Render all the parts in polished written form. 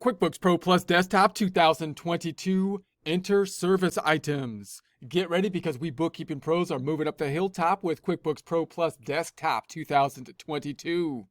QuickBooks Pro Plus Desktop 2022, enter service items. Get ready because we bookkeeping pros are moving up the hilltop with QuickBooks Pro Plus Desktop 2022.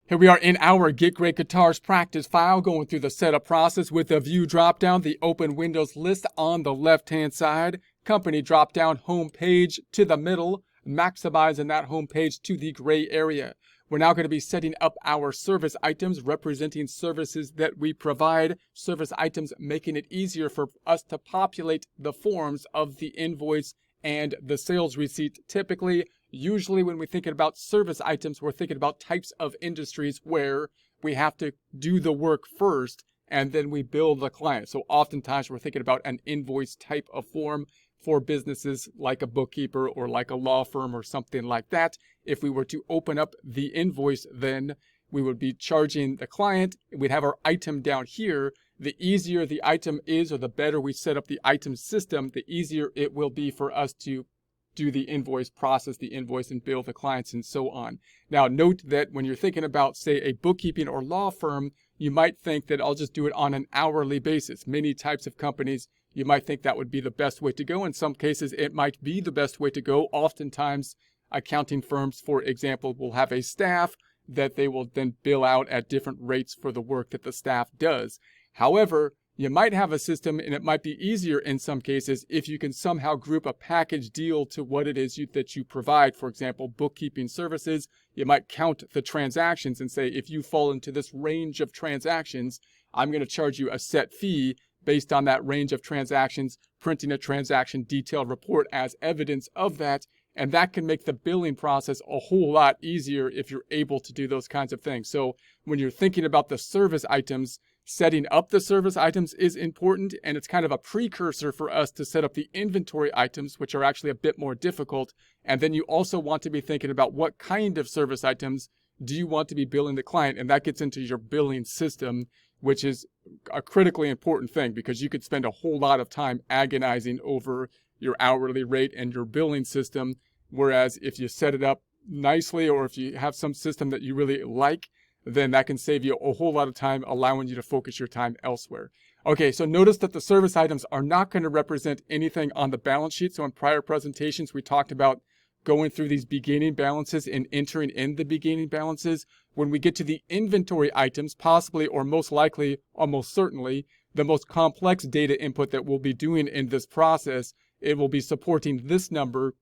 Here we are in our Get Great Guitars practice file, going through the setup process with the view dropdown, the open Windows list on the left-hand side, company dropdown, home page to the middle, maximizing that home page to the gray area. We're now going to be setting up our service items representing services that we provide. Service items making it easier for us to populate the forms of the invoice and the sales receipt. Typically, usually when we're thinking about service items, we're thinking about types of industries where we have to do the work first and then we bill the client. So oftentimes we're thinking about an invoice type of form for businesses like a bookkeeper or like a law firm or something like that. If we were to open up the invoice, then we would be charging the client. We'd have our item down here. The easier the item is, or the better we set up the item system, the easier it will be for us to do the invoice, process the invoice, and bill the clients and so on. Now, note that when you're thinking about, say, a bookkeeping or law firm, you might think that I'll just do it on an hourly basis. Many types of companies, you might think that would be the best way to go. In some cases, it might be the best way to go. Oftentimes, accounting firms, for example, will have a staff that they will then bill out at different rates for the work that the staff does. However, you might have a system, and it might be easier in some cases if you can somehow group a package deal to what it is that you provide. For example, bookkeeping services, you might count the transactions and say, if you fall into this range of transactions, I'm going to charge you a set fee based on that range of transactions, printing a transaction detailed report as evidence of that. And that can make the billing process a whole lot easier if you're able to do those kinds of things. So when you're thinking about the service items, setting up the service items is important, and it's kind of a precursor for us to set up the inventory items, which are actually a bit more difficult. And then you also want to be thinking about what kind of service items do you want to be billing the client, and that gets into your billing system, which is a critically important thing because you could spend a whole lot of time agonizing over your hourly rate and your billing system. Whereas if you set it up nicely, or if you have some system that you really like, then that can save you a whole lot of time, allowing you to focus your time elsewhere. Okay, so notice that the service items are not going to represent anything on the balance sheet. So in prior presentations, we talked about going through these beginning balances and entering in the beginning balances. When we get to the inventory items, possibly or most likely, almost certainly, the most complex data input that we'll be doing in this process, it will be supporting this number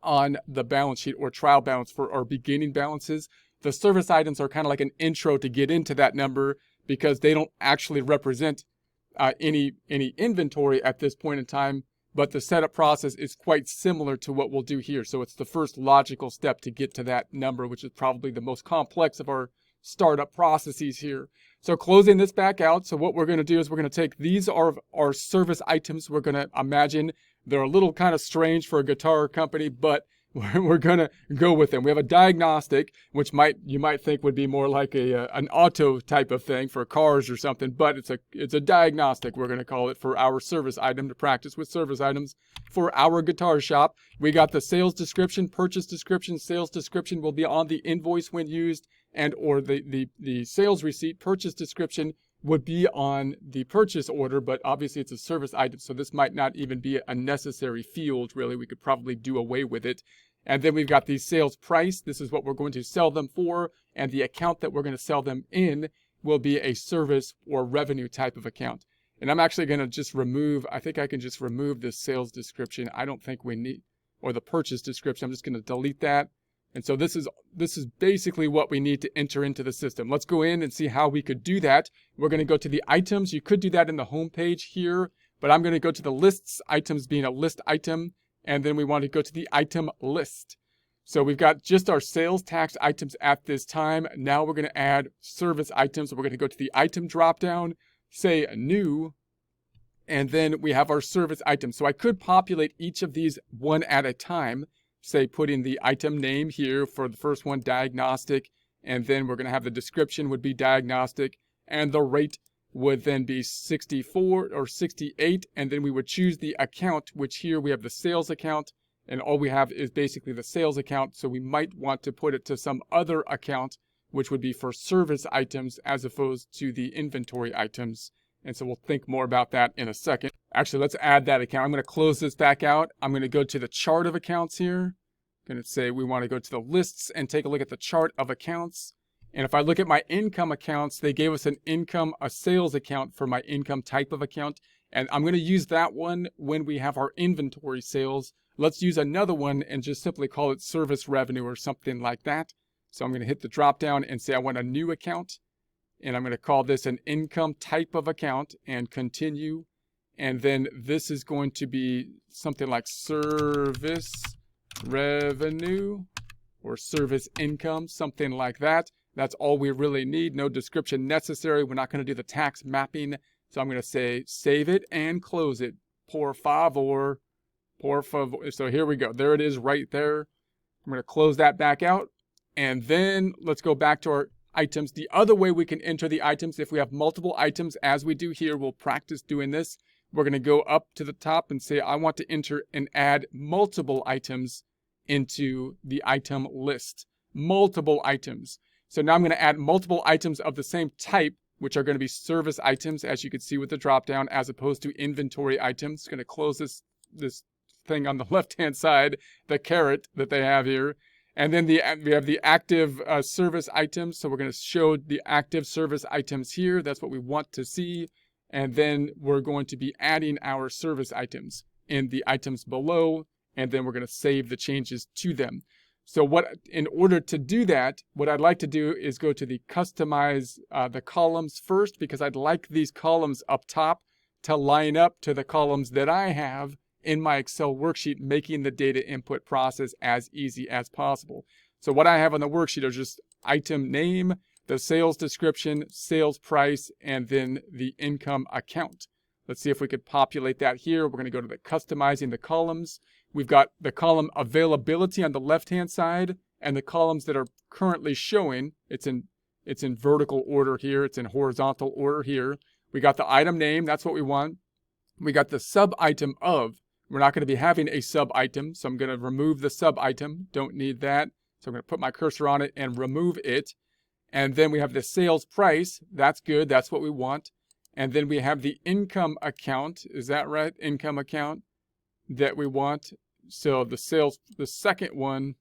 on the balance sheet or trial balance for our beginning balances. The service items are kind of like an intro to get into that number because they don't actually represent any inventory at this point in time, but the setup process is quite similar to what we'll do here. So it's the first logical step to get to that number, which is probably the most complex of our startup processes here. So closing this back out, so what we're going to do is we're going to take these are our service items. We're going to imagine they're a little kind of strange for a guitar company, but we're going to go with them. We have a diagnostic, which you might think would be more like an auto type of thing for cars or something, but it's a diagnostic, we're going to call it, for our service item, to practice with service items for our guitar shop. We got the sales description, purchase description. Sales description will be on the invoice when used, and or the sales receipt. Purchase description would be on the purchase order, but obviously it's a service item, so this might not even be a necessary field, really. We could probably do away with it. And then we've got the sales price. This is what we're going to sell them for, and the account that we're going to sell them in will be a service or revenue type of account. And I'm actually going to just remove, I think I can just remove this sales description. I don't think we need, or the purchase description. I'm just going to delete that. And so this is basically what we need to enter into the system. Let's go in and see how we could do that. We're going to go to the items. You could do that in the home page here, but I'm going to go to the lists, items being a list item, and then we want to go to the item list. So we've got just our sales tax items at this time. Now we're going to add service items. So we're going to go to the item dropdown, say new, and then we have our service items. So I could populate each of these one at a time. Say putting the item name here for the first one, diagnostic, and then we're going to have the description would be diagnostic, and the rate would then be 64 or 68, and then we would choose the account, which here we have the sales account, and all we have is basically the sales account, so we might want to put it to some other account which would be for service items as opposed to the inventory items. And so we'll think more about that in a second. Actually, let's add that account. I'm going to close this back out. I'm going to go to the chart of accounts here. I'm going to say we want to go to the lists and take a look at the chart of accounts. And if I look at my income accounts, they gave us a sales account for my income type of account. And I'm going to use that one when we have our inventory sales. Let's use another one and just simply call it service revenue or something like that. So I'm going to hit the drop down and say I want a new account. And I'm going to call this an income type of account and continue. And then this is going to be something like service revenue or service income, something like that. That's all we really need. No description necessary. We're not going to do the tax mapping. So I'm going to say save it and close it. Por favor. So here we go. There it is right there. I'm going to close that back out. And then let's go back to our items. The other way we can enter the items, if we have multiple items as we do here, we'll practice doing this. We're going to go up to the top and say I want to enter and add multiple items into the item list. Multiple items. So now I'm going to add multiple items of the same type, which are going to be service items, as you can see with the drop down, as opposed to inventory items. Going to close this thing on the left-hand side, the caret that they have here. And then we have the active service items. So we're going to show the active service items here. That's what we want to see. And then we're going to be adding our service items in the items below. And then we're going to save the changes to them. So in order to do that, what I'd like to do is go to the customize the columns first, because I'd like these columns up top to line up to the columns that I have in my Excel worksheet, making the data input process as easy as possible. So what I have on the worksheet are just item name, the sales description, sales price, and then the income account. Let's see if we could populate that here. We're going to go to the customizing the columns. We've got the column availability on the left-hand side, and the columns that are currently showing, it's in vertical order here, it's in horizontal order here. We got the item name, that's what we want. We got the sub-item of. We're not going to be having a sub-item, so I'm going to remove the sub-item. Don't need that. So I'm going to put my cursor on it and remove it. And then we have the sales price. That's good. That's what we want. And then we have the income account. Is that right? Income account that we want. So the second one,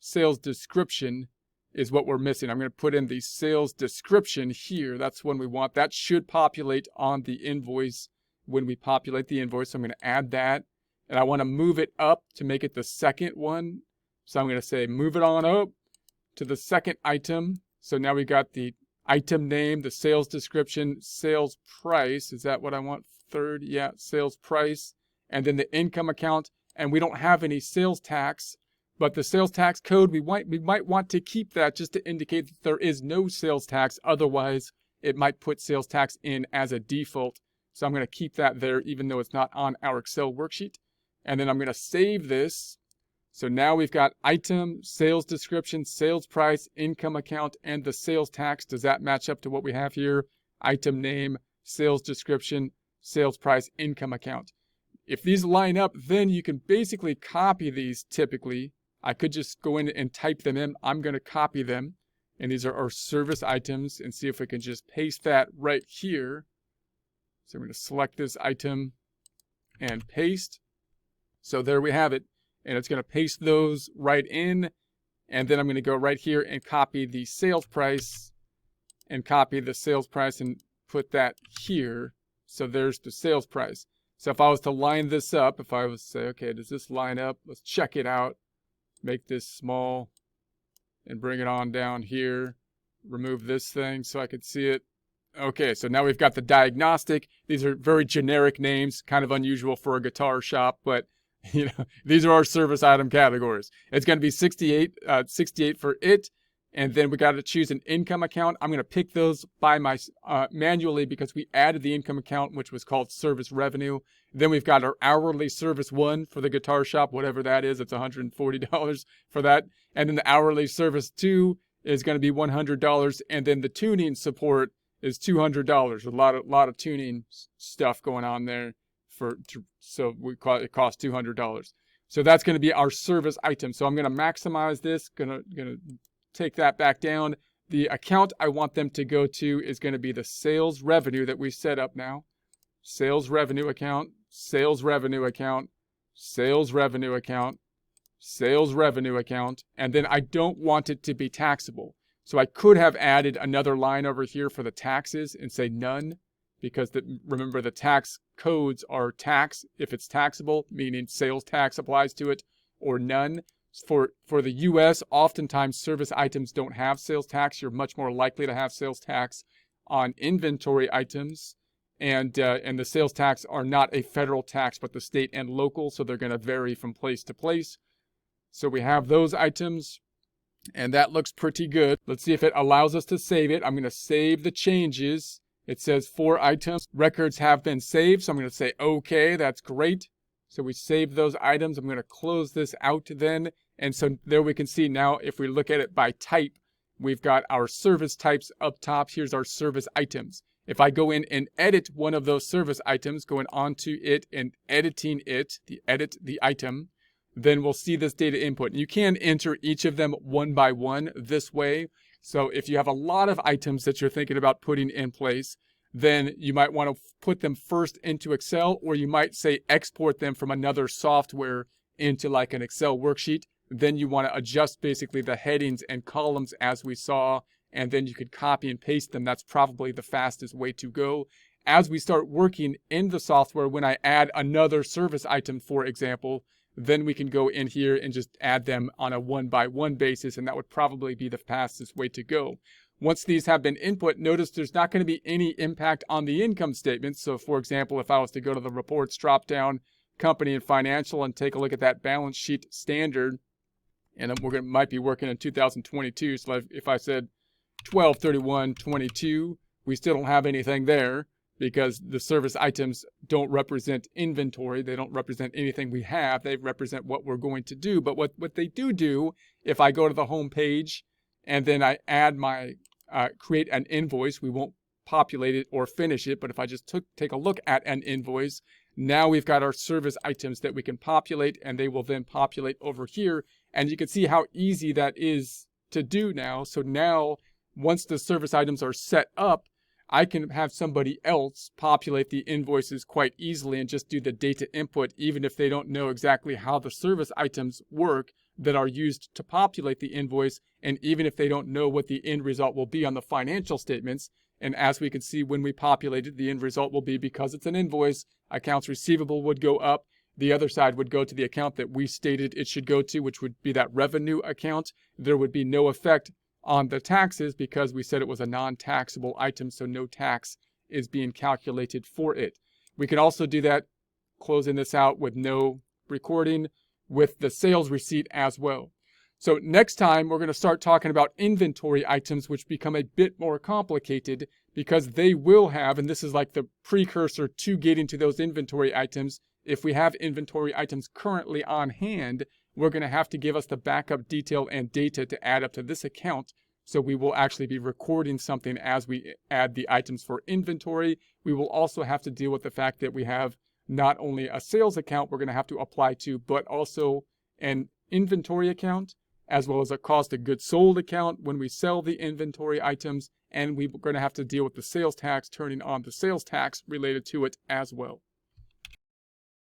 sales description, is what we're missing. I'm going to put in the sales description here. That's one we want. That should populate on the invoice when we populate the invoice. So I'm going to add that. And I want to move it up to make it the second one. So I'm going to say move it on up to the second item. So now we got the item name, the sales description, sales price. Is that what I want? Third, yeah, sales price. And then the income account. And we don't have any sales tax, but the sales tax code, we might want to keep that just to indicate that there is no sales tax. Otherwise, it might put sales tax in as a default. So I'm going to keep that there, even though it's not on our Excel worksheet. And then I'm going to save this. So now we've got item, sales description, sales price, income account, and the sales tax. Does that match up to what we have here? Item name, sales description, sales price, income account. If these line up, then you can basically copy these typically. I could just go in and type them in. I'm going to copy them. And these are our service items, and see if we can just paste that right here. So I'm going to select this item and paste. So there we have it. And it's going to paste those right in. And then I'm going to go right here and copy the sales price and copy the sales price and put that here. So there's the sales price. So if I was to line this up, if I was to say, okay, does this line up? Let's check it out. Make this small and bring it on down here. Remove this thing so I could see it. Okay, so now we've got the diagnostic. These are very generic names, kind of unusual for a guitar shop, but these are our service item categories. It's going to be 68 for it. And then we got to choose an income account. I'm going to pick those by manually because we added the income account, which was called service revenue. Then we've got our hourly service one for the guitar shop, whatever that is. It's $140 for that. And then the hourly service two is going to be $100. And then the tuning support is $200. A lot of tuning stuff going on there. So it costs $200. So that's going to be our service item. So I'm going to maximize this. Going to take that back down, the account I want them to go to is going to be the sales revenue that we set up now. Sales revenue account, sales revenue account, sales revenue account, sales revenue account, and then I don't want it to be taxable. So I could have added another line over here for the taxes and say none, because remember the tax codes are tax if it's taxable, meaning sales tax applies to it, or none. For the US, oftentimes service items don't have sales tax. You're much more likely to have sales tax on inventory items. And the sales tax are not a federal tax, but the state and local, so they're going to vary from place to place. So we have those items, and that looks pretty good. Let's see if it allows us to save it. I'm going to save the changes. It says 4 items. Records have been saved, so I'm going to say okay, that's great. So we saved those items. I'm going to close this out then. And so there we can see now, if we look at it by type, we've got our service types up top. Here's our service items. If I go in and edit one of those service items, going onto it and editing it, edit the item, then we'll see this data input. You can enter each of them one by one this way. So if you have a lot of items that you're thinking about putting in place, then you might want to put them first into Excel, or you might say export them from another software into like an Excel worksheet. Then you want to adjust basically the headings and columns as we saw, and then you could copy and paste them. That's probably the fastest way to go. As we start working in the software, when I add another service item, for example, then we can go in here and just add them on a one-by-one basis, and that would probably be the fastest way to go. Once these have been input, notice there's not going to be any impact on the income statement. So for example, if I was to go to the reports drop-down, company and financial, and take a look at that balance sheet standard, and might be working in 2022. So if I said 12/31/22, we still don't have anything there because the service items don't represent inventory. They don't represent anything we have. They represent what we're going to do. But what they do, if I go to the home page and then I add my create an invoice, we won't populate it or finish it. But if I just take a look at an invoice, now we've got our service items that we can populate, and they will then populate over here. And you can see how easy that is to do now. So now, once the service items are set up, I can have somebody else populate the invoices quite easily and just do the data input, even if they don't know exactly how the service items work that are used to populate the invoice, and even if they don't know what the end result will be on the financial statements. And as we can see, when we populate it, the end result will be, because it's an invoice, accounts receivable would go up. The other side would go to the account that we stated it should go to, which would be that revenue account. There would be no effect on the taxes because we said it was a non-taxable item, so no tax is being calculated for it. We can also do that, closing this out with no recording, with the sales receipt as well. So next time, we're going to start talking about inventory items, which become a bit more complicated because they will have, and this is like the precursor to getting to those inventory items, if we have inventory items currently on hand, we're going to have to give us the backup detail and data to add up to this account. So we will actually be recording something as we add the items for inventory. We will also have to deal with the fact that we have not only a sales account we're going to have to apply to, but also an inventory account, as well as a cost of goods sold account when we sell the inventory items. And we're going to have to deal with the sales tax, turning on the sales tax related to it as well.